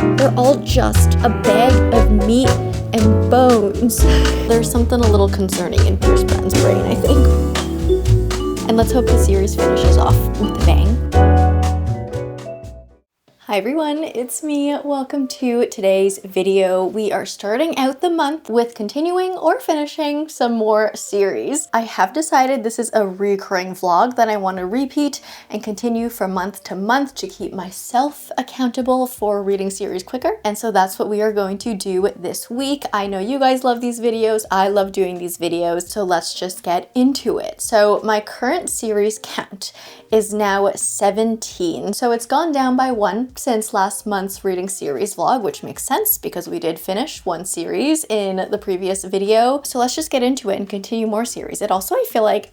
They're all just a bag of meat and bones. There's something a little concerning in Pierce Brown's brain, I think. And let's hope the series finishes off with a bang. Hi everyone, it's me. Welcome to today's video. We are starting out the month with continuing or finishing some more series. I have decided this is a recurring vlog that I want to repeat and continue from month to month to keep myself accountable for reading series quicker. And so that's what we are going to do this week. I know you guys love these videos. I love doing these videos. So let's just get into it. So my current series count is now 17. So it's gone down by one since last month's reading series vlog, which makes sense because we did finish one series in the previous video. So let's just get into it and continue more series. It also, I feel like,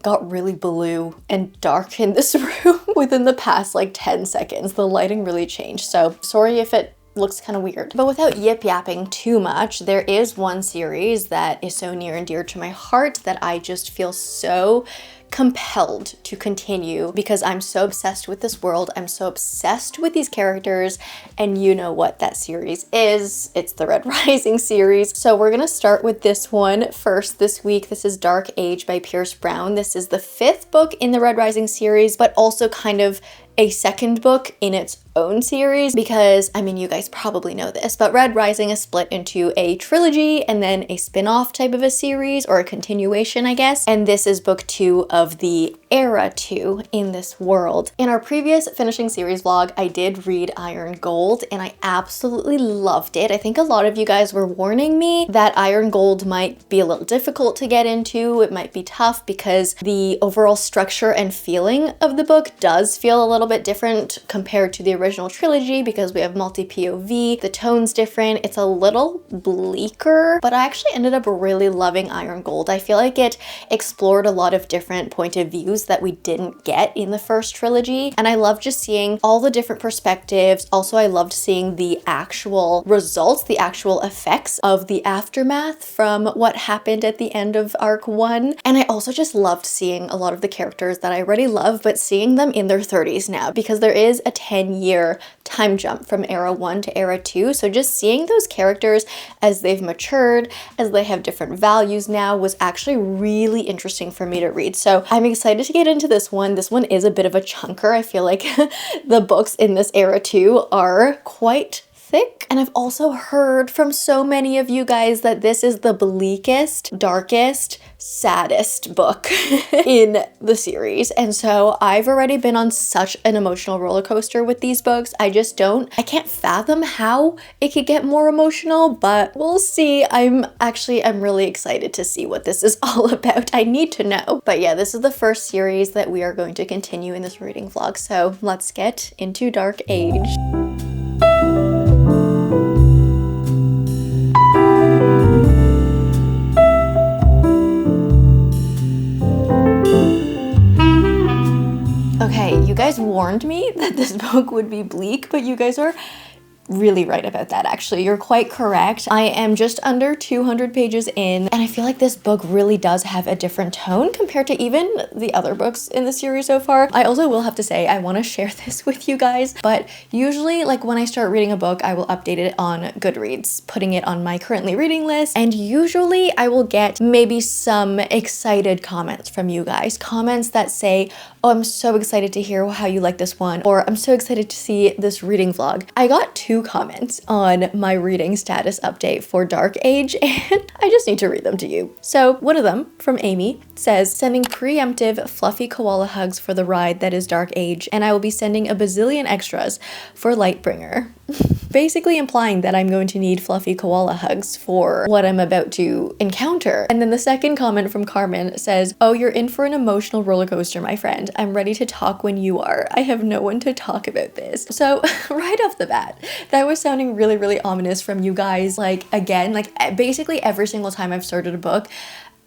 got really blue and dark in this room within the past like 10 seconds. The lighting really changed. So sorry if it looks kind of weird. But without yip-yapping too much, there is one series that is so near and dear to my heart that I just feel so compelled to continue because I'm so obsessed with this world. I'm so obsessed with these characters, and you know what that series is. It's the Red Rising series. So we're gonna start with this one first this week. This is Dark Age by Pierce Brown. This is the 5th book in the Red Rising series, but also kind of a second book in its own series because, I mean, you guys probably know this, but Red Rising is split into a trilogy and then a spin-off type of a series, or a continuation, I guess. And this is book 2 of the Era 2 in this world. In our previous finishing series vlog, I did read Iron Gold and I absolutely loved it. I think a lot of you guys were warning me that Iron Gold might be a little difficult to get into. It might be tough because the overall structure and feeling of the book does feel a little bit different compared to the original trilogy because we have multi-POV, the tone's different, it's a little bleaker, but I actually ended up really loving Iron Gold. I feel like it explored a lot of different point of views that we didn't get in the first trilogy, and I love just seeing all the different perspectives. Also, I loved seeing the actual results, the actual effects of the aftermath from what happened at the end of arc 1, and I also just loved seeing a lot of the characters that I already love, but seeing them in their 30s now, because there is a 10-year time jump from Era 1 to Era 2, so just seeing those characters as they've matured, as they have different values now, was actually really interesting for me to read. So I'm excited to get into this one. This one is a bit of a chunker. I feel like the books in this Era 2 are quite thick. And I've also heard from so many of you guys that this is the bleakest, darkest, saddest book in the series. And so I've already been on such an emotional roller coaster with these books. I can't fathom how it could get more emotional, but we'll see. I'm really excited to see what this is all about. I need to know. But yeah, this is the first series that we are going to continue in this reading vlog. So let's get into Dark Age. Okay, you guys warned me that this book would be bleak, but you guys are really right about that, actually. You're quite correct. I am just under 200 pages in, and I feel like this book really does have a different tone compared to even the other books in the series so far. I also will have to say, I want to share this with you guys, but usually, like, when I start reading a book, I will update it on Goodreads, putting it on my currently reading list, and usually I will get maybe some excited comments from you guys. Comments that say, oh, I'm so excited to hear how you like this one, or I'm so excited to see this reading vlog. I got 2 comments on my reading status update for Dark Age, and I just need to read them to you. So one of them, from Amy, says, sending preemptive fluffy koala hugs for the ride that is Dark Age, and I will be sending a bazillion extras for Lightbringer. Basically implying that I'm going to need fluffy koala hugs for what I'm about to encounter. And then the second comment from Carmen says, oh, you're in for an emotional roller coaster, my friend. I'm ready to talk when you are. I have no one to talk about this. So right off the bat, that was sounding really, really ominous from you guys. Like, again, like basically every single time I've started a book,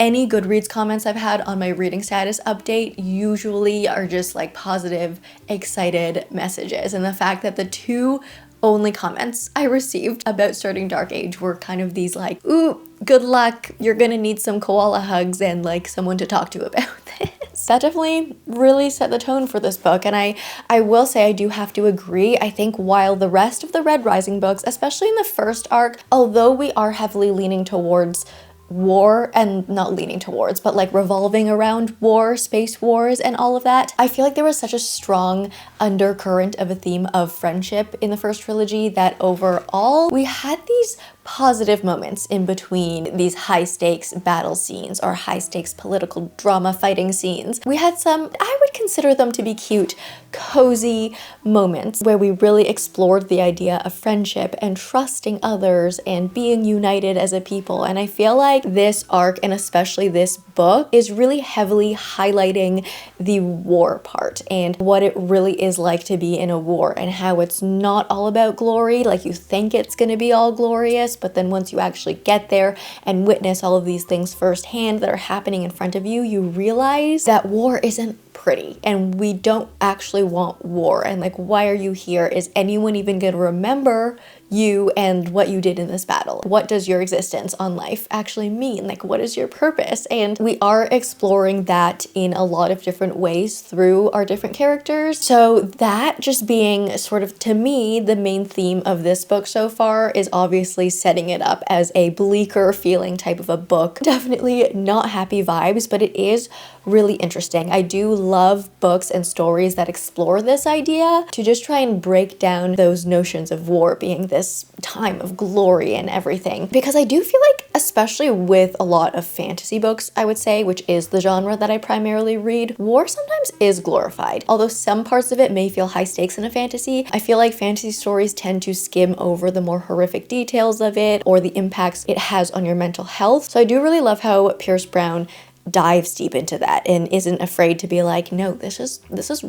any Goodreads comments I've had on my reading status update usually are just like positive, excited messages. And the fact that the 2 only comments I received about starting Dark Age were kind of these like, ooh, good luck, you're gonna need some koala hugs and like someone to talk to about this. that definitely really set the tone for this book. And I will say I do have to agree. I think while the rest of the Red Rising books, especially in the first arc, although we are heavily leaning towards war, and not leaning towards, but like revolving around war, space wars and all of that, I feel like there was such a strong undercurrent of a theme of friendship in the first trilogy that overall we had these positive moments in between these high stakes battle scenes or high stakes political drama fighting scenes. We had some, I would consider them to be cute, cozy moments where we really explored the idea of friendship and trusting others and being united as a people. And I feel like this arc, and especially this book, is really heavily highlighting the war part and what it really is like to be in a war, and how it's not all about glory. Like, you think it's gonna be all glorious, but then once you actually get there and witness all of these things firsthand that are happening in front of you, you realize that war isn't pretty, and we don't actually want war. And like, why are you here? Is anyone even gonna remember you and what you did in this battle? What does your existence on life actually mean? Like, what is your purpose? And we are exploring that in a lot of different ways through our different characters. So that just being sort of, to me, the main theme of this book so far is obviously setting it up as a bleaker feeling type of a book. Definitely not happy vibes, but it is really interesting. I do love books and stories that explore this idea, to just try and break down those notions of war being this time of glory and everything. Because I do feel like, especially with a lot of fantasy books, I would say, which is the genre that I primarily read, war sometimes is glorified. Although some parts of it may feel high stakes in a fantasy, I feel like fantasy stories tend to skim over the more horrific details of it or the impacts it has on your mental health. So I do really love how Pierce Brown dives deep into that and isn't afraid to be like, no, this is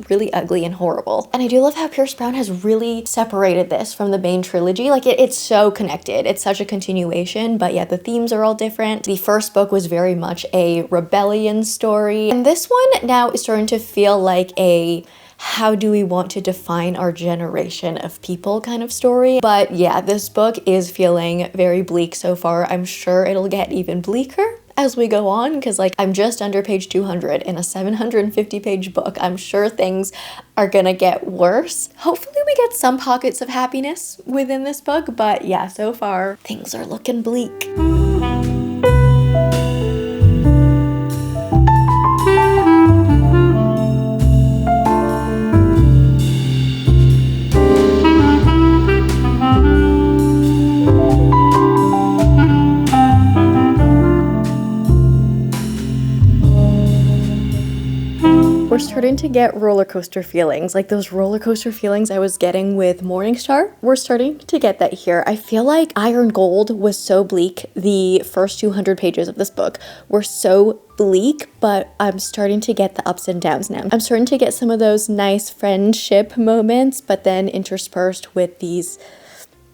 really ugly and horrible. And I do love how Pierce Brown has really separated this from the main trilogy. Like, it's so connected. It's such a continuation, but yet the themes are all different. The first book was very much a rebellion story, and this one now is starting to feel like a how do we want to define our generation of people kind of story. But yeah, this book is feeling very bleak so far. I'm sure it'll get even bleaker as we go on, because like, I'm just under page 200 in a 750 page book. I'm sure things are gonna get worse. Hopefully we get some pockets of happiness within this book, but yeah, so far things are looking bleak. We're starting to get roller coaster feelings, like those roller coaster feelings I was getting with Morningstar. We're starting to get that here. I feel like Iron Gold was so bleak. The first 200 pages of this book were so bleak, but I'm starting to get the ups and downs now. I'm starting to get some of those nice friendship moments, but then interspersed with these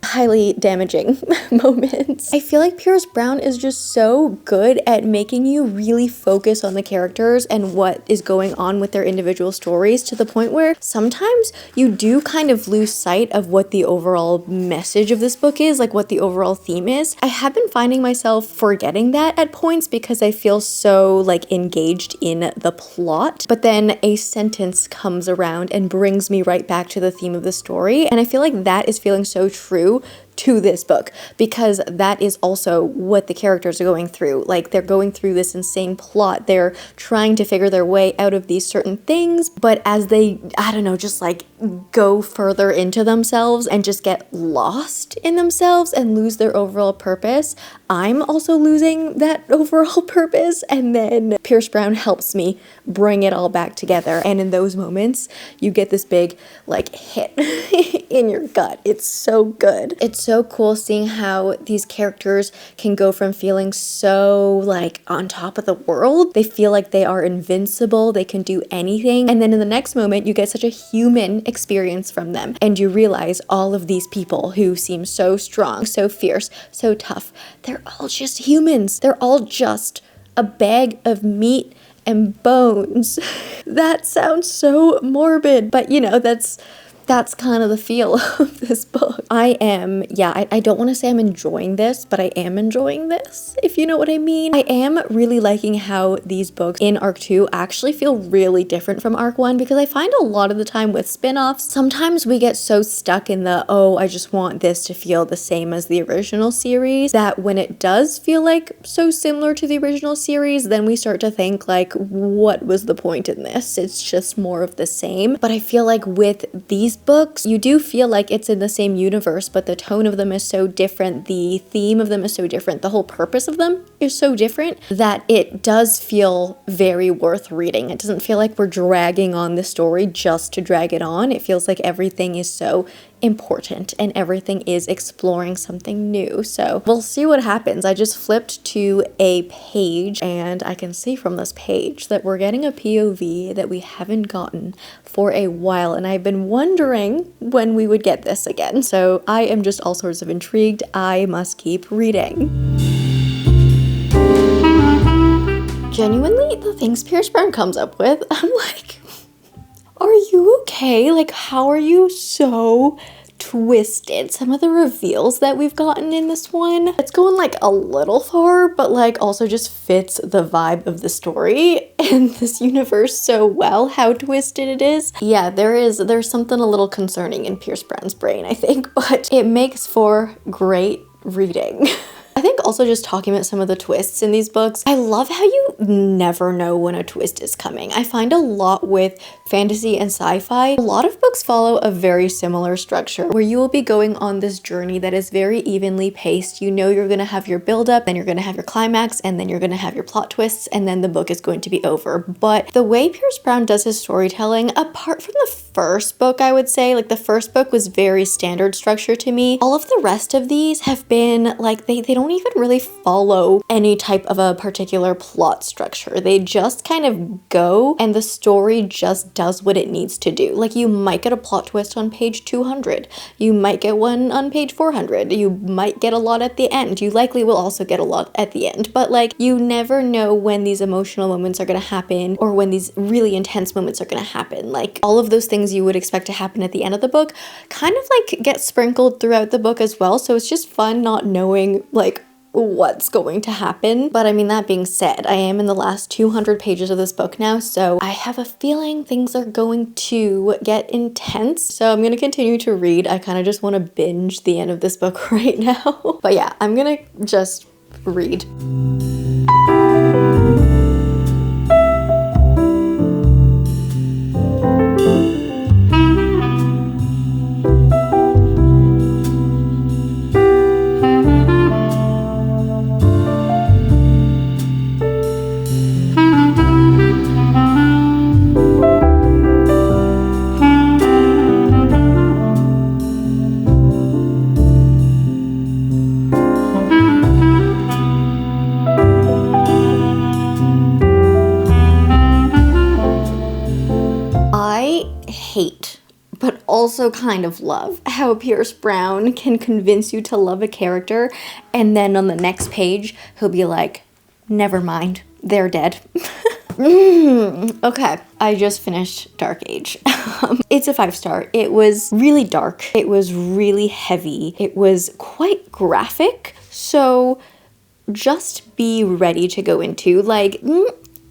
highly damaging moments. I feel like Pierce Brown is just so good at making you really focus on the characters and what is going on with their individual stories, to the point where sometimes you do kind of lose sight of what the overall message of this book is, like what the overall theme is. I have been finding myself forgetting that at points because I feel so like engaged in the plot, but then a sentence comes around and brings me right back to the theme of the story. And I feel like that is feeling so true to this book, because that is also what the characters are going through. Like, they're going through this insane plot. They're trying to figure their way out of these certain things, but as they, I don't know, just like go further into themselves and just get lost in themselves and lose their overall purpose, I'm also losing that overall purpose. And then Pierce Brown helps me bring it all back together. And in those moments, you get this big like hit in your gut. It's so good. It's so cool seeing how these characters can go from feeling so like on top of the world, they feel like they are invincible, they can do anything, and then in the next moment you get such a human experience from them, and you realize all of these people who seem so strong, so fierce, so tough, they're all just humans. They're all just a bag of meat and bones. That sounds so morbid, but you know, that's kind of the feel of this book. I don't want to say I'm enjoying this, but I am enjoying this, if you know what I mean. I am really liking how these books in arc 2 actually feel really different from arc 1, because I find a lot of the time with spin-offs, sometimes we get so stuck in the, oh, I just want this to feel the same as the original series, that when it does feel like so similar to the original series, then we start to think like, what was the point in this? It's just more of the same. But I feel like with these books, you do feel like it's in the same universe, but the tone of them is so different, the theme of them is so different, the whole purpose of them is so different, that it does feel very worth reading. It doesn't feel like we're dragging on the story just to drag it on. It feels like everything is so important and everything is exploring something new. So we'll see what happens. I just flipped to a page and I can see from this page that we're getting a POV that we haven't gotten for a while, and I've been wondering when we would get this again. So I am just all sorts of intrigued. I must keep reading. Genuinely, the things Pierce Brown comes up with, I'm like, are you okay? Like, how are you so twisted? Some of the reveals that we've gotten in this one, it's going like a little far, but like also just fits the vibe of the story and this universe so well, how twisted it is. Yeah, there's something a little concerning in Pierce Brown's brain, I think, but it makes for great reading. I think also just talking about some of the twists in these books, I love how you never know when a twist is coming. I find a lot with fantasy and sci-fi, a lot of books follow a very similar structure where you will be going on this journey that is very evenly paced. You know you're going to have your build-up, then you're going to have your climax, and then you're going to have your plot twists, and then the book is going to be over. But the way Pierce Brown does his storytelling, apart from the first book, I would say, like the first book was very standard structure to me. All of the rest of these have been like, they don't even really follow any type of a particular plot structure. They just kind of go and the story just does what it needs to do. Like you might get a plot twist on page 200. You might get one on page 400. You might get a lot at the end. You likely will also get a lot at the end. But like you never know when these emotional moments are going to happen or when these really intense moments are going to happen. Like all of those things you would expect to happen at the end of the book kind of like get sprinkled throughout the book as well. So it's just fun not knowing like what's going to happen. But I mean, that being said, I am in the last 200 pages of this book now, so I have a feeling things are going to get intense. So I'm going to continue to read. I kind of just want to binge the end of this book right now. But yeah, I'm going to just read. But also kind of love how Pierce Brown can convince you to love a character and then on the next page he'll be like, never mind, they're dead. Okay, I just finished Dark Age. It's a 5-star. It was really dark. It was really heavy. It was quite graphic. So just be ready to go into like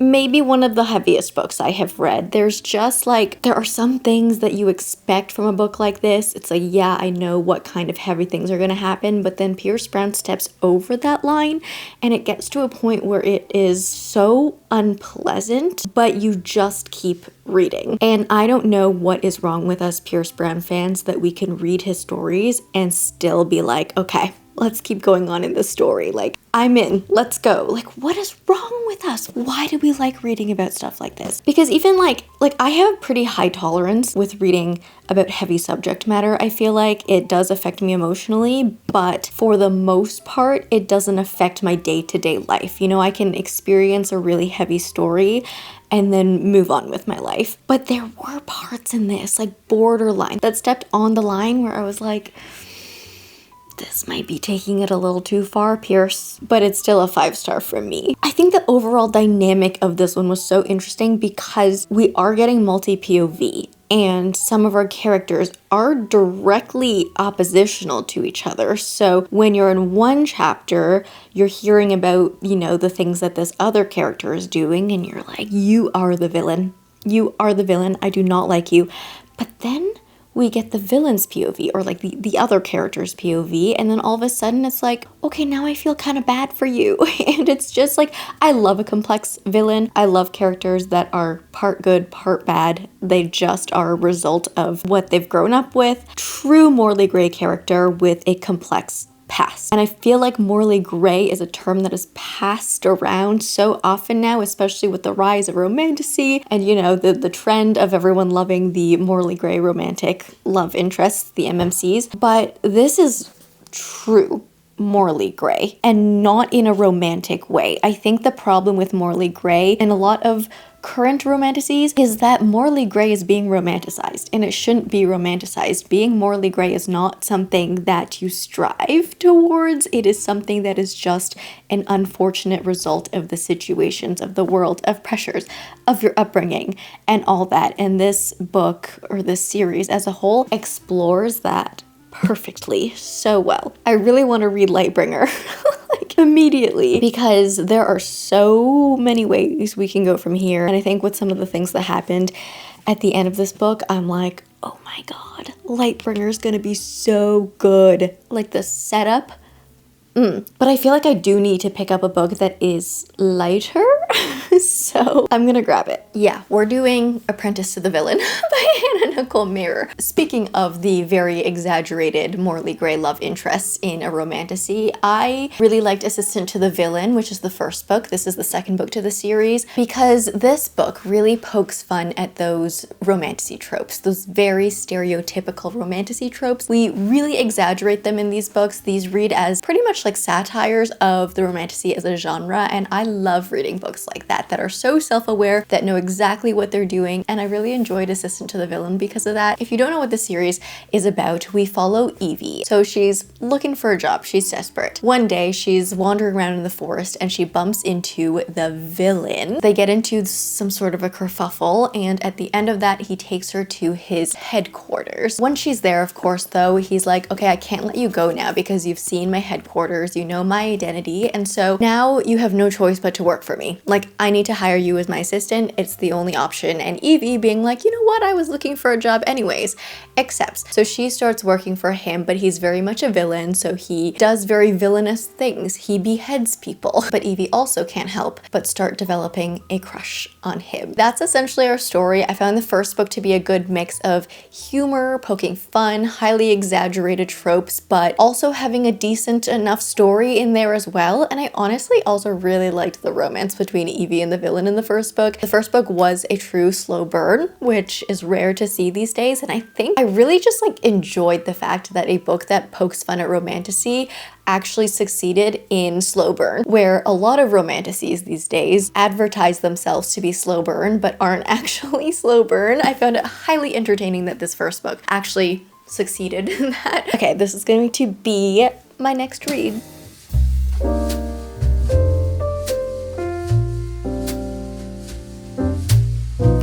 maybe one of the heaviest books I have read. There's just like, there are some things that you expect from a book like this. It's like, yeah, I know what kind of heavy things are going to happen, but then Pierce Brown steps over that line and it gets to a point where it is so unpleasant, but you just keep reading. And I don't know what is wrong with us Pierce Brown fans that we can read his stories and still be like, okay, let's keep going on in the story. Like, I'm in, let's go. Like, what is wrong with us? Why do we like reading about stuff like this? Because even like I have a pretty high tolerance with reading about heavy subject matter. I feel like it does affect me emotionally, but for the most part, it doesn't affect my day-to-day life. You know, I can experience a really heavy story and then move on with my life. But there were parts in this, like borderline, that stepped on the line where I was like, this might be taking it a little too far, Pierce, but it's still a 5-star from me. I think the overall dynamic of this one was so interesting because we are getting multi-POV. and some of our characters are directly oppositional to each other. So when you're in one chapter, you're hearing about, you know, the things that this other character is doing, and you're like, you are the villain. You are the villain. I do not like you. But then we get the villain's POV, or like the other character's POV, and then all of a sudden it's like, okay, now I feel kind of bad for you. And it's just like, I love a complex villain. I love characters that are part good, part bad. They just are a result of what they've grown up with. True morally gray character with a complex past. And I feel like morally gray is a term that is passed around so often now, especially with the rise of romantasy and, you know, the trend of everyone loving the morally gray romantic love interests, the MMCs. But this is true morally gray, and not in a romantic way. I think the problem with morally gray and a lot of current romantasies is that morally gray is being romanticized, and it shouldn't be romanticized. Being morally gray is not something that you strive towards. It is something that is just an unfortunate result of the situations of the world, of pressures, of your upbringing, and all that. And this book, or this series as a whole, explores that perfectly, so well. I really want to read Lightbringer like immediately, because there are so many ways we can go from here. And I think with some of the things that happened at the end of this book, I'm like, oh my god, Lightbringer is gonna be so good. Like the setup. But I feel like I do need to pick up a book that is lighter, so I'm gonna grab it. Yeah, we're doing Apprentice to the Villain by Nicole Maehrer. Speaking of the very exaggerated morally gray love interests in a romantasy, I really liked Assistant to the Villain, which is the first book. This is the second book to the series, because this book really pokes fun at those romantasy tropes, those very stereotypical romantasy tropes. We really exaggerate them in these books. These read as pretty much like satires of the romantasy as a genre, and I love reading books like that are so self-aware, that know exactly what they're doing, and I really enjoyed Assistant to the Villain because of that. If you don't know what the series is about, we follow Evie. So she's looking for a job, she's desperate. One day she's wandering around in the forest and she bumps into the villain. They get into some sort of a kerfuffle, and at the end of that he takes her to his headquarters. Once she's there, of course, though, he's like, okay, I can't let you go now because you've seen my headquarters, you know my identity, and so now you have no choice but to work for me. Like, I need to hire you as my assistant. It's the only option. And Evie, being like, you know what, I was looking for a job anyways, accepts. So she starts working for him, but he's very much a villain, so he does very villainous things. He beheads people. But Evie also can't help but start developing a crush on him. That's essentially our story. I found the first book to be a good mix of humor, poking fun, highly exaggerated tropes, but also having a decent enough story in there as well. And I honestly also really liked the romance between Evie and the villain in the first book. The first book was a true slow burn, which is rare to see these days, and I think I really just like enjoyed the fact that a book that pokes fun at romantasy actually succeeded in slow burn, where a lot of romantasies these days advertise themselves to be slow burn but aren't actually slow burn. I found it highly entertaining that this first book actually succeeded in that. Okay, this is going to be my next read.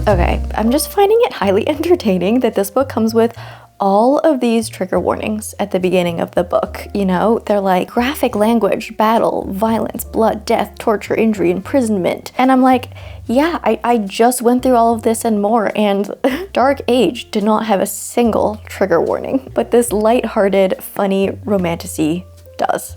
Okay, I'm just finding it highly entertaining that this book comes with all of these trigger warnings at the beginning of the book. You know, they're like graphic language, battle, violence, blood, death, torture, injury, imprisonment. And I'm like, yeah, I just went through all of this and more, and Dark Age did not have a single trigger warning. But this lighthearted, funny romantasy does.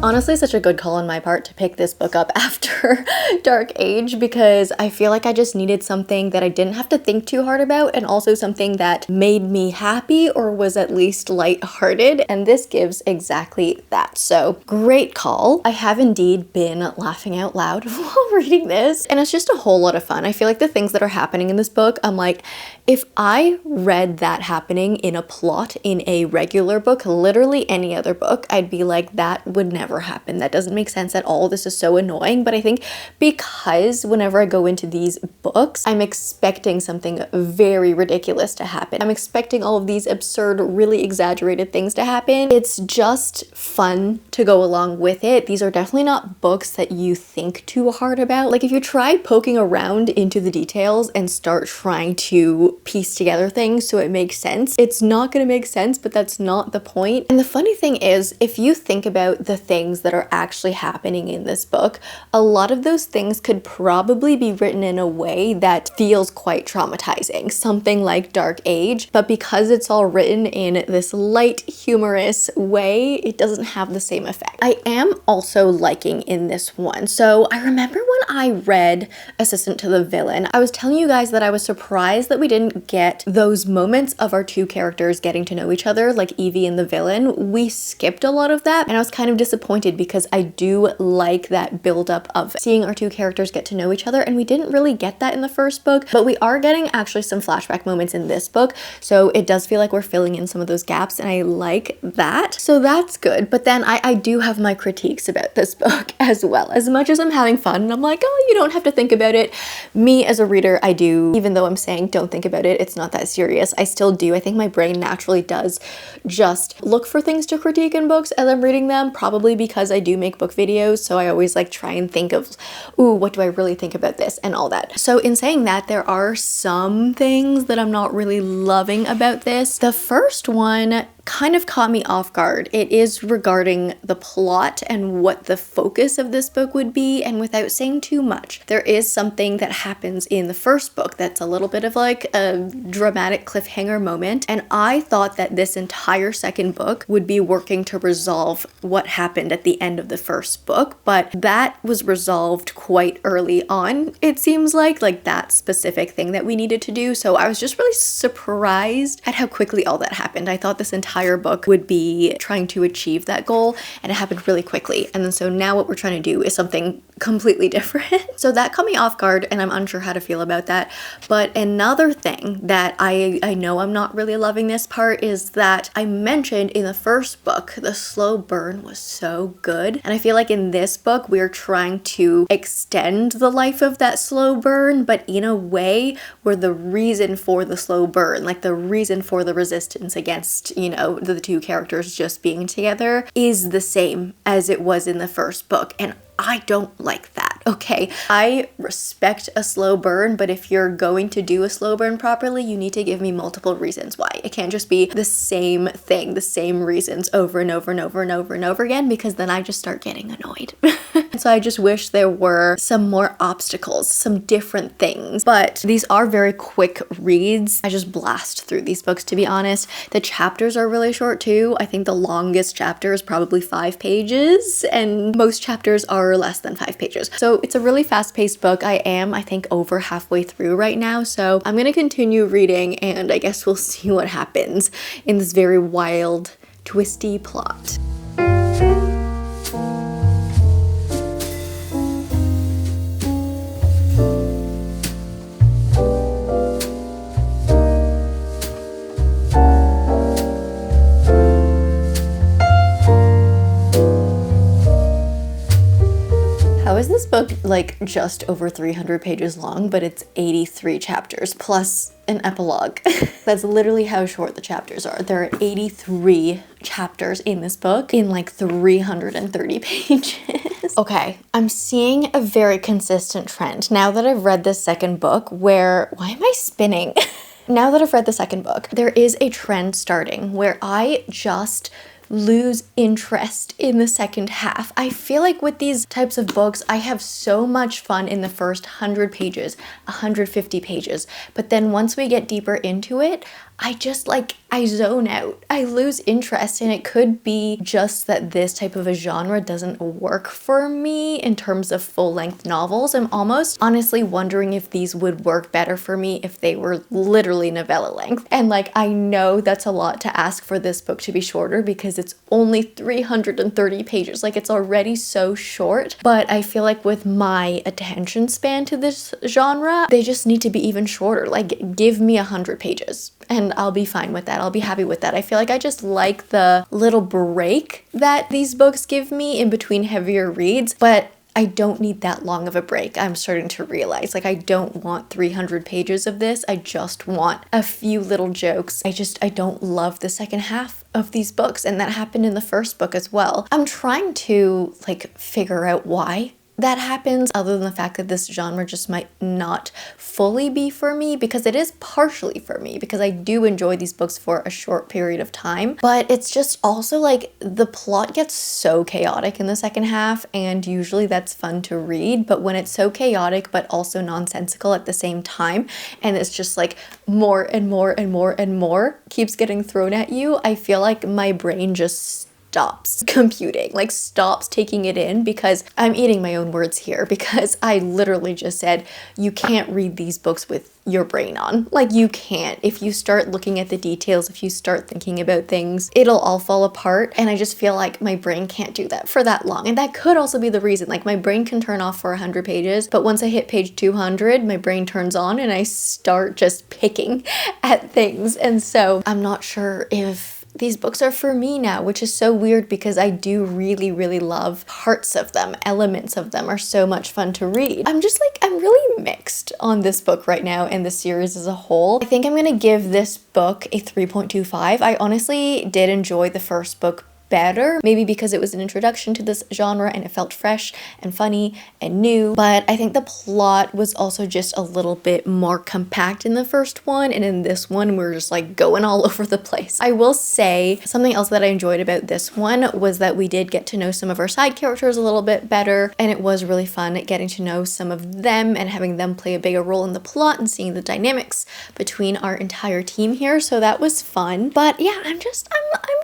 Honestly, such a good call on my part to pick this book up after Dark Age, because I feel like I just needed something that I didn't have to think too hard about, and also something that made me happy or was at least lighthearted, and this gives exactly that. So great call. I have indeed been laughing out loud while reading this, and it's just a whole lot of fun. I feel like the things that are happening in this book, I'm like, if I read that happening in a plot in a regular book, literally any other book, I'd be like, that would never never happen. That doesn't make sense at all. This is so annoying. But I think because whenever I go into these books, I'm expecting something very ridiculous to happen. I'm expecting all of these absurd, really exaggerated things to happen. It's just fun to go along with it. These are definitely not books that you think too hard about. Like if you try poking around into the details and start trying to piece together things so it makes sense, it's not going to make sense, but that's not the point. And the funny thing is, if you think about the things that are actually happening in this book, a lot of those things could probably be written in a way that feels quite traumatizing, something like Dark Age, but because it's all written in this light, humorous way, it doesn't have the same effect. I am also liking in this one. So I remember when I read Assistant to the Villain, I was telling you guys that I was surprised that we didn't get those moments of our two characters getting to know each other, like Evie and the villain. We skipped a lot of that, and I was kind of disappointed because I do like that buildup of seeing our two characters get to know each other, and we didn't really get that in the first book, but we are getting actually some flashback moments in this book, so it does feel like we're filling in some of those gaps, and I like that. So that's good. But then I do have my critiques about this book as well. As much as I'm having fun and I'm like, oh, you don't have to think about it, me as a reader, I do. Even though I'm saying don't think about it, it's not that serious, I still do. I think my brain naturally does just look for things to critique in books as I'm reading them, probably because I do make book videos, so I always like try and think of, ooh, what do I really think about this and all that. So in saying that, there are some things that I'm not really loving about this. The first one kind of caught me off guard. It is regarding the plot and what the focus of this book would be, and without saying too much, there is something that happens in the first book that's a little bit of like a dramatic cliffhanger moment, and I thought that this entire second book would be working to resolve what happened at the end of the first book, but that was resolved quite early on, it seems like that specific thing that we needed to do. So I was just really surprised at how quickly all that happened. I thought this entire book would be trying to achieve that goal, and it happened really quickly. And then so now what we're trying to do is something completely different. So that caught me off guard, and I'm unsure how to feel about that. But another thing that I know I'm not really loving this part is that I mentioned in the first book, the slow burn was so good. And I feel like in this book, we're trying to extend the life of that slow burn, but in a way where the reason for the slow burn, like the reason for the resistance against, you know, the two characters just being together is the same as it was in the first book. And I don't like that, okay? I respect a slow burn, but if you're going to do a slow burn properly, you need to give me multiple reasons why. It can't just be the same thing, the same reasons over and over and over and over and over again, because then I just start getting annoyed. So I just wish there were some more obstacles, some different things, but these are very quick reads. I just blast through these books, to be honest. The chapters are really short too. I think the longest chapter is probably 5 pages, and most chapters are less than 5 pages. So it's a really fast-paced book. I think over halfway through right now, so I'm gonna continue reading, and I guess we'll see what happens in this very wild, twisty plot. How is this book like just over 300 pages long, but it's 83 chapters plus an epilogue? That's literally how short the chapters are. There are 83 chapters in this book in like 330 pages. Okay, I'm seeing a very consistent trend now that I've read this second book where, why am I spinning? Now that I've read the second book, there is a trend starting where I just lose interest in the second half. I feel like with these types of books, I have so much fun in the first 100 pages, 150 pages, but then once we get deeper into it, I just I zone out. I lose interest, and it could be just that this type of a genre doesn't work for me in terms of full-length novels. I'm almost honestly wondering if these would work better for me if they were literally novella length. And I know that's a lot to ask for this book to be shorter because it's only 330 pages. Like, it's already so short, but I feel like with my attention span to this genre, they just need to be even shorter. Like, give me 100 pages and I'll be fine with that. I'll be happy with that. I feel like I just like the little break that these books give me in between heavier reads, but I don't need that long of a break. I'm starting to realize, like, I don't want 300 pages of this. I just want a few little jokes. I don't love the second half of these books, and that happened in the first book as well. I'm trying to, like, figure out why that happens, other than the fact that this genre just might not fully be for me, because it is partially for me, because I do enjoy these books for a short period of time, but it's just also like the plot gets so chaotic in the second half, and usually that's fun to read, but when it's so chaotic but also nonsensical at the same time, and it's just like more and more and more and more keeps getting thrown at you, I feel like my brain just stops computing, like stops taking it in, because I'm eating my own words here, because I literally just said you can't read these books with your brain on. Like, you can't. If you start looking at the details, if you start thinking about things, it'll all fall apart, and I just feel like my brain can't do that for that long. And that could also be the reason, like, my brain can turn off for 100 pages, but once I hit page 200, my brain turns on and I start just picking at things. And so I'm not sure if these books are for me now, which is so weird, because I do really, really love parts of them. Elements of them are so much fun to read. I'm really mixed on this book right now and the series as a whole. I think I'm gonna give this book a 3.25. I honestly did enjoy the first book better, maybe because it was an introduction to this genre and it felt fresh and funny and new, but I think the plot was also just a little bit more compact in the first one, and in this one we're just like going all over the place. I will say something else that I enjoyed about this one was that we did get to know some of our side characters a little bit better, and it was really fun getting to know some of them and having them play a bigger role in the plot and seeing the dynamics between our entire team here, so that was fun. But yeah, I'm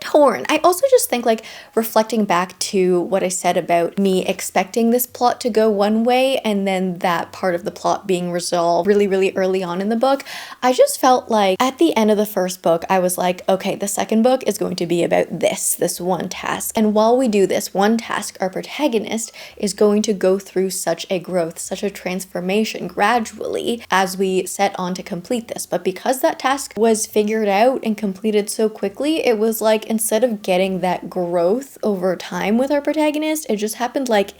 torn. I also just think, like, reflecting back to what I said about me expecting this plot to go one way and then that part of the plot being resolved really, really early on in the book, I just felt like at the end of the first book, I was like, okay, the second book is going to be about this one task. And while we do this one task, our protagonist is going to go through such a growth, such a transformation gradually as we set on to complete this. But because that task was figured out and completed so quickly, it was like, instead of getting that growth over time with our protagonist, it just happened like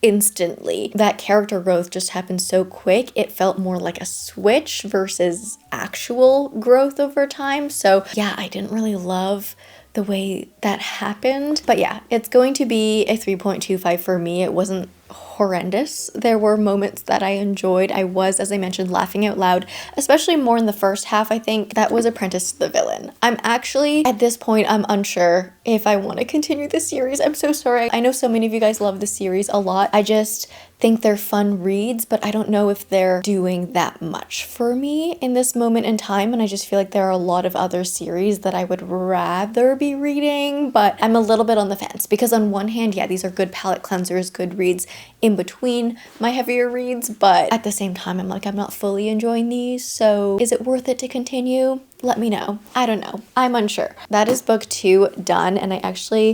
instantly. That character growth just happened so quick, it felt more like a switch versus actual growth over time. So yeah, I didn't really love the way that happened. But yeah, it's going to be a 3.25 for me. It wasn't horrendous. There were moments that I enjoyed. I was, as I mentioned, laughing out loud, especially more in the first half. I think that was Apprentice the villain. I'm actually, at this point, I'm unsure if I want to continue this series. I'm so sorry. I know so many of you guys love this series a lot. I just think they're fun reads, but I don't know if they're doing that much for me in this moment in time, and I just feel like there are a lot of other series that I would rather be reading, but I'm a little bit on the fence, because on one hand, yeah, these are good palate cleansers, good reads in between my heavier reads, but at the same time, I'm like, I'm not fully enjoying these, so is it worth it to continue? Let me know. I don't know. I'm unsure. That is book 2 done, and I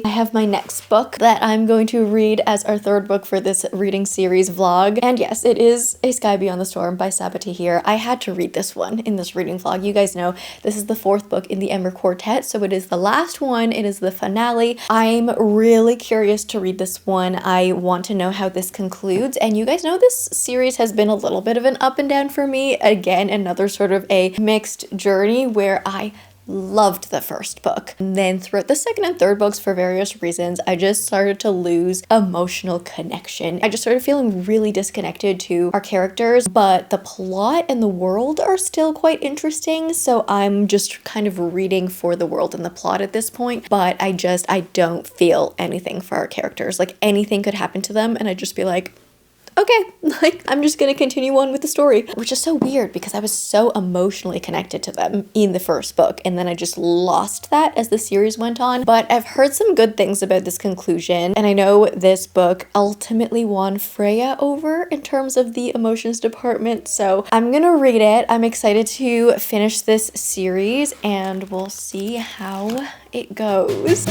have my next book that I'm going to read as our third book for this reading series vlog. And yes, it is A Sky Beyond the Storm by Sabaa Tahir. I had to read this one in this reading vlog. You guys know this is the 4th book in the Ember Quartet, so it is the last one. It is the finale. I'm really curious to read this one. I want to know how this concludes, and you guys know this series has been a little bit of an up and down for me. Again, another sort of a mixed journey where I loved the first book. And then throughout the second and third books, for various reasons, I just started to lose emotional connection. I just started feeling really disconnected to our characters, but the plot and the world are still quite interesting. So I'm just kind of reading for the world and the plot at this point, but I don't feel anything for our characters. Like, anything could happen to them and I'd just be like, okay, like, I'm just gonna continue on with the story, which is so weird because I was so emotionally connected to them in the first book, and then I just lost that as the series went on. But I've heard some good things about this conclusion, and I know this book ultimately won Freya over in terms of the emotions department, so I'm gonna read it. I'm excited to finish this series, and we'll see how it goes.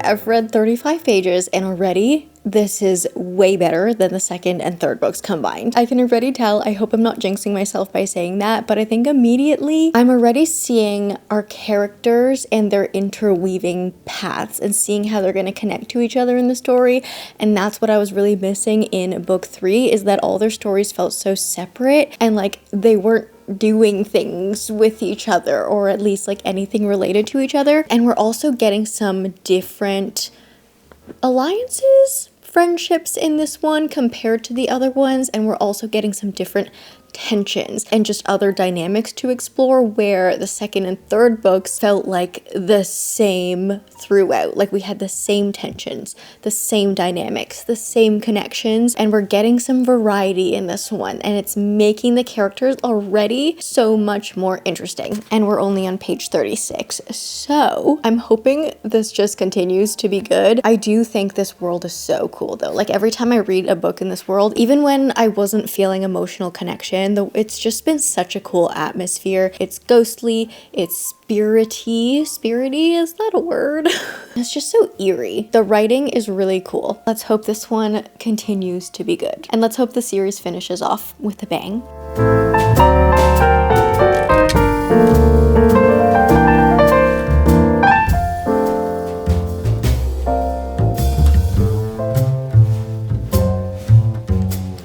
I've read 35 pages and already this is way better than the second and third books combined. I can already tell. I hope I'm not jinxing myself by saying that, but I think immediately I'm already seeing our characters and their interweaving paths and seeing how they're going to connect to each other in the story. And that's what I was really missing in book 3, is that all their stories felt so separate and like they weren't doing things with each other, or at least like anything related to each other. And we're also getting some different alliances, friendships in this one compared to the other ones, and we're also getting some different tensions and just other dynamics to explore, where the second and third books felt like the same throughout. Like we had the same tensions, the same dynamics, the same connections, and we're getting some variety in this one, and it's making the characters already so much more interesting. And we're only on page 36, so I'm hoping this just continues to be good. I do think this world is so cool though. Like every time I read a book in this world, even when I wasn't feeling emotional connection, it's just been such a cool atmosphere. It's ghostly, it's spirity, is that a word? It's just so eerie. The writing is really cool. Let's hope this one continues to be good. And let's hope the series finishes off with a bang.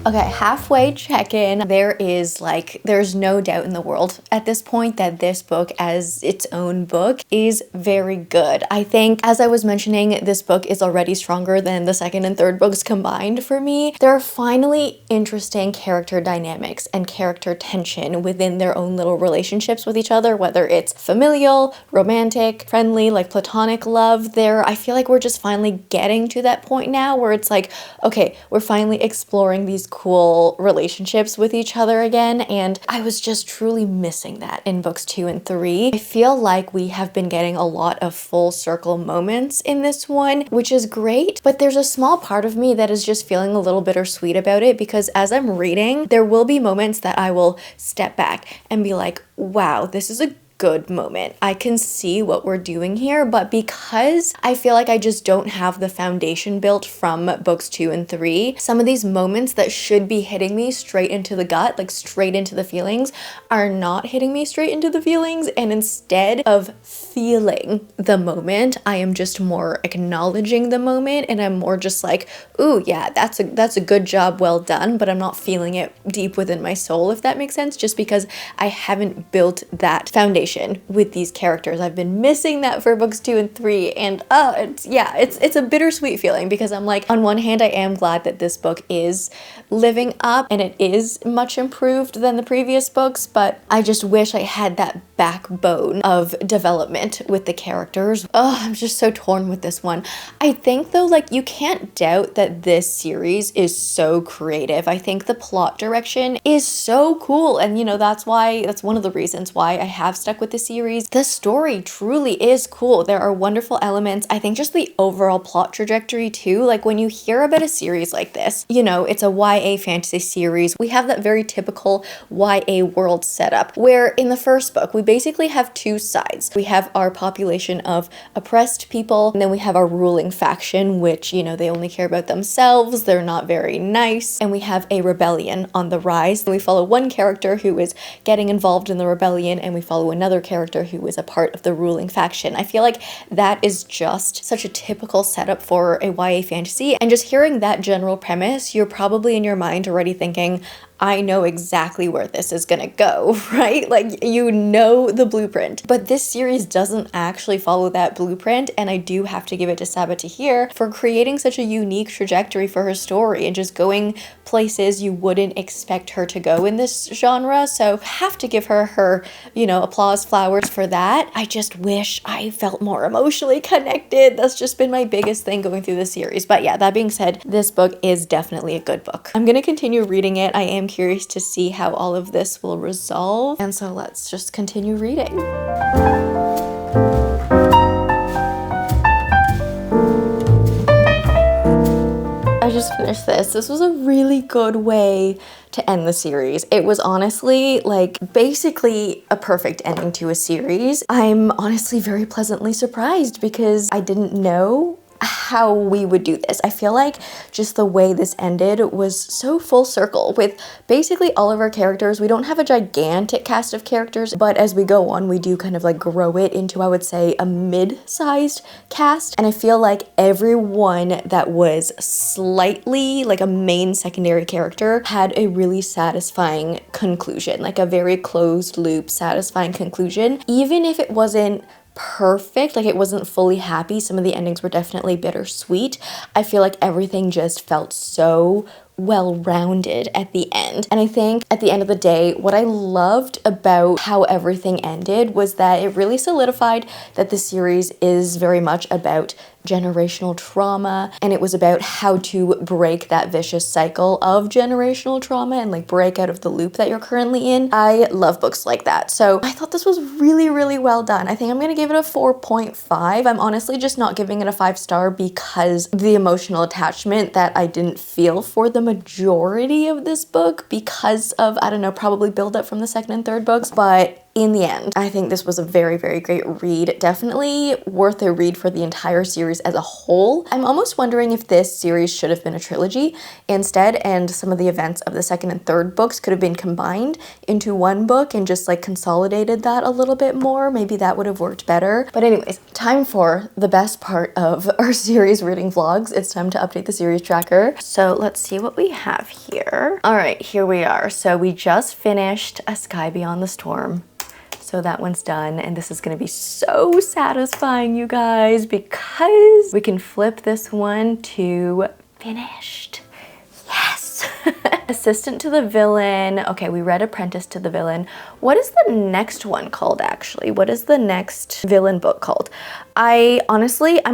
Okay, halfway check-in. There's no doubt in the world at this point that this book as its own book is very good. I think, as I was mentioning, this book is already stronger than the second and third books combined for me. There are finally interesting character dynamics and character tension within their own little relationships with each other, whether it's familial, romantic, friendly, like platonic love. I feel like we're just finally getting to that point now where it's like, okay, we're finally exploring these cool relationships with each other again, and I was just truly missing that in books 2 and 3. I feel like we have been getting a lot of full circle moments in this one, which is great, but there's a small part of me that is just feeling a little bittersweet about it, because as I'm reading, there will be moments that I will step back and be like, wow, this is a good moment. I can see what we're doing here, but because I feel like I just don't have the foundation built from books 2 and 3, some of these moments that should be hitting me straight into the gut, like straight into the feelings, are not hitting me straight into the feelings, and instead of feeling the moment, I am just more acknowledging the moment, and I'm more just like, ooh, yeah, that's a good job, well done, but I'm not feeling it deep within my soul, if that makes sense, just because I haven't built that foundation with these characters. I've been missing that for books 2 and 3, and it's a bittersweet feeling, because I'm like, on one hand, I am glad that this book is living up and it is much improved than the previous books, but I just wish I had that backbone of development with the characters. Oh, I'm just so torn with this one. I think though, like, you can't doubt that this series is so creative. I think the plot direction is so cool, and that's one of the reasons why I have stuck with the series. The story truly is cool. There are wonderful elements. I think just the overall plot trajectory too, like when you hear about a series like this, it's a YA fantasy series. We have that very typical YA world setup, where in the first book, we basically have two sides. We have our population of oppressed people, and then we have our ruling faction, which, they only care about themselves. They're not very nice. And we have a rebellion on the rise. And we follow one character who is getting involved in the rebellion, and we follow another character who is a part of the ruling faction. I feel like that is just such a typical setup for a YA fantasy. And just hearing that general premise, you're probably in your mind already thinking, I know exactly where this is gonna go, right? Like, the blueprint. But this series doesn't actually follow that blueprint, and I do have to give it to Sabaa Tahir for creating such a unique trajectory for her story and just going places you wouldn't expect her to go in this genre. So have to give her applause, flowers for that. I just wish I felt more emotionally connected. That's just been my biggest thing going through the series. But yeah, that being said, this book is definitely a good book. I'm gonna continue reading it. I am curious to see how all of this will resolve, and so let's just continue reading. I just finished this. This was a really good way to end the series. It was honestly basically a perfect ending to a series. I'm honestly very pleasantly surprised, because I didn't know how we would do this. I feel like just the way this ended was so full circle with basically all of our characters. We don't have a gigantic cast of characters, but as we go on, we do kind of like grow it into, I would say, a mid-sized cast. And I feel like everyone that was slightly like a main secondary character had a really satisfying conclusion, like a very closed loop, satisfying conclusion. Even if it wasn't perfect, like it wasn't fully happy, some of the endings were definitely bittersweet. I feel like everything just felt so well-rounded at the end. And I think at the end of the day, what I loved about how everything ended was that it really solidified that the series is very much about generational trauma, and it was about how to break that vicious cycle of generational trauma and like break out of the loop that you're currently in. I love books like that. So I thought this was really, really well done. I think I'm gonna give it a 4.5. I'm honestly just not giving it a 5-star because the emotional attachment that I didn't feel for the majority of this book because of, I don't know, probably build up from the second and third books. But in the end, I think this was a very, very great read. Definitely worth a read for the entire series as a whole. I'm almost wondering if this series should have been a trilogy instead, and some of the events of the second and third books could have been combined into one book and just like consolidated that a little bit more. Maybe that would have worked better. But anyways, time for the best part of our series reading vlogs. It's time to update the series tracker. So let's see what we have here. All right, here we are. So we just finished A Sky Beyond the Storm. So that one's done, and this is gonna be so satisfying, you guys, because we can flip this one to finished. Yes! Assistant to the Villain. Okay, we read Apprentice to the Villain. What is the next one called, actually? What is the next villain book called? I'm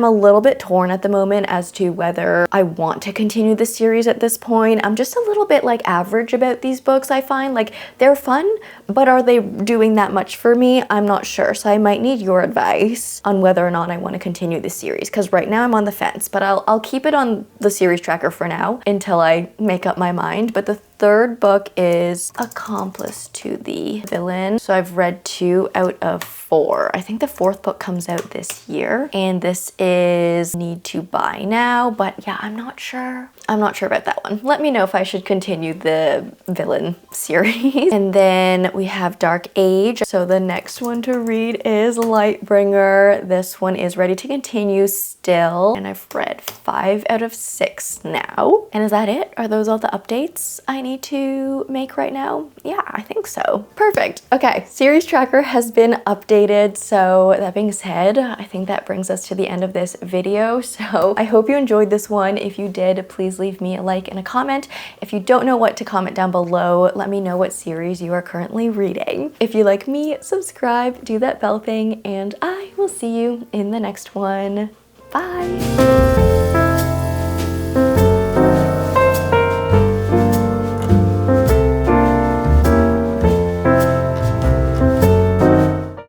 a little bit torn at the moment as to whether I want to continue the series at this point. I'm just a little bit like average about these books, I find. Like, they're fun, but are they doing that much for me? I'm not sure. So I might need your advice on whether or not I want to continue the series, because right now I'm on the fence, but I'll keep it on the series tracker for now until I make up my mind. But the third book is Accomplice to the Villain. So I've read 2 out of 4. I think the 4th book comes out this year, and this is Need to Buy Now, but yeah, I'm not sure. I'm not sure about that one. Let me know if I should continue the villain series. And then we have Dark Age. So the next one to read is Lightbringer. This one is ready to continue still, and I've read 5 out of 6 now. And is that it? Are those all the updates I need to make right now? Yeah, I think so. Perfect. Okay, series tracker has been updated. So that being said, I think that brings us to the end of this video. So I hope you enjoyed this one. If you did, please leave me a like and a comment. If you don't know what to comment down below, let me know what series you are currently reading. If you like me, subscribe, do that bell thing, and I will see you in the next one. Bye.